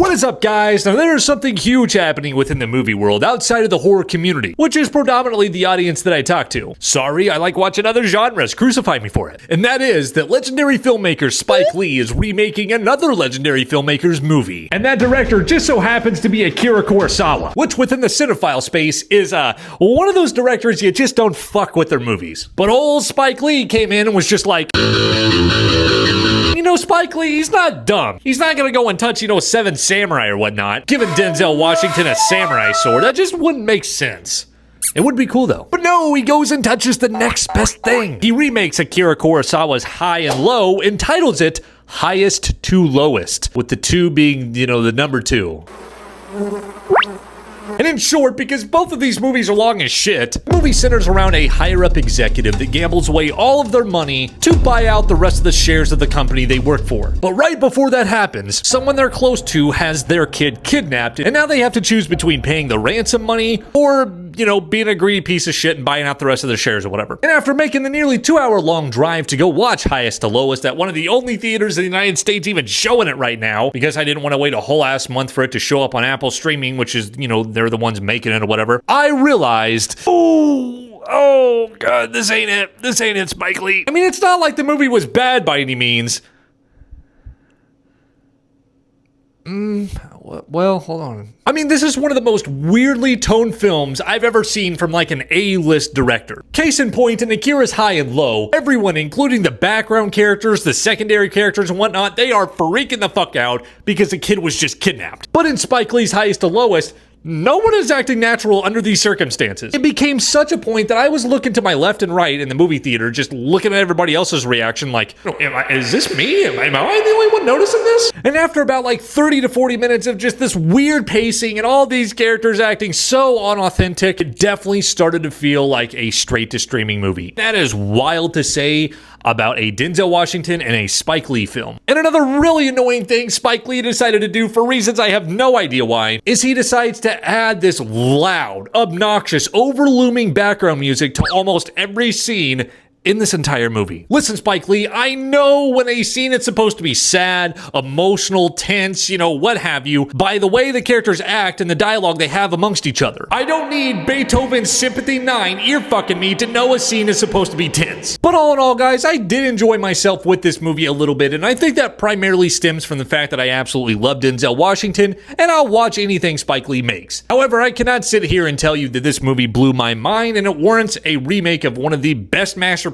What is up, guys? Now, there is something huge happening within the movie world outside of the horror community, which is predominantly the audience that I talk to. Sorry, I like watching other genres. Crucify me for it. And that is that legendary filmmaker Spike Lee is remaking another legendary filmmaker's movie. And that director just so happens to be Akira Kurosawa, which within the cinephile space is one of those directors you just don't fuck with their movies. But old Spike Lee came in and was just like, you know, Spike Lee, he's not dumb. He's not gonna go and touch, Seven Samurai or whatnot. Giving Denzel Washington a samurai sword, that just wouldn't make sense. It would be cool though. But no, he goes and touches the next best thing. He remakes Akira Kurosawa's High and Low and titles it Highest to Lowest, with the two being, the number two. And in short, because both of these movies are long as shit, the movie centers around a higher-up executive that gambles away all of their money to buy out the rest of the shares of the company they work for. But right before that happens, someone they're close to has their kid kidnapped, and now they have to choose between paying the ransom money or, being a greedy piece of shit and buying out the rest of their shares or whatever. And after making the nearly 2-hour-long drive to go watch Highest to Lowest at one of the only theaters in the United States even showing it right now, because I didn't want to wait a whole ass month for it to show up on Apple streaming, which is, they're the ones making it or whatever, I realized, oh god, this ain't it. This ain't it, Spike Lee. I mean, it's not like the movie was bad by any means. Well, hold on. I mean, this is one of the most weirdly toned films I've ever seen from like an A-list director. Case in point, in Akira's High and Low, everyone, including the background characters, the secondary characters and whatnot, they are freaking the fuck out because the kid was just kidnapped. But in Spike Lee's Highest to Lowest, no one is acting natural under these circumstances. It became such a point that I was looking to my left and right in the movie theater, just looking at everybody else's reaction like, is this me? Am I the only one noticing this? And after about like 30 to 40 minutes of just this weird pacing and all these characters acting so unauthentic, it definitely started to feel like a straight-to-streaming movie. That is wild to say about a Denzel Washington and a Spike Lee film. And another really annoying thing Spike Lee decided to do, for reasons I have no idea why, is he decides to add this loud, obnoxious, overlooming background music to almost every scene in this entire movie. Listen, Spike Lee, I know when a scene is supposed to be sad, emotional, tense, what have you, by the way the characters act and the dialogue they have amongst each other. I don't need Beethoven's Symphony 9 ear-fucking me to know a scene is supposed to be tense. But all in all, guys, I did enjoy myself with this movie a little bit, and I think that primarily stems from the fact that I absolutely love Denzel Washington, and I'll watch anything Spike Lee makes. However, I cannot sit here and tell you that this movie blew my mind, and it warrants a remake of one of the best masterpieces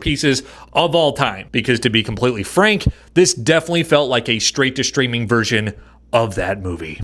of all time, because to be completely frank, this definitely felt like a straight to streaming version of that movie.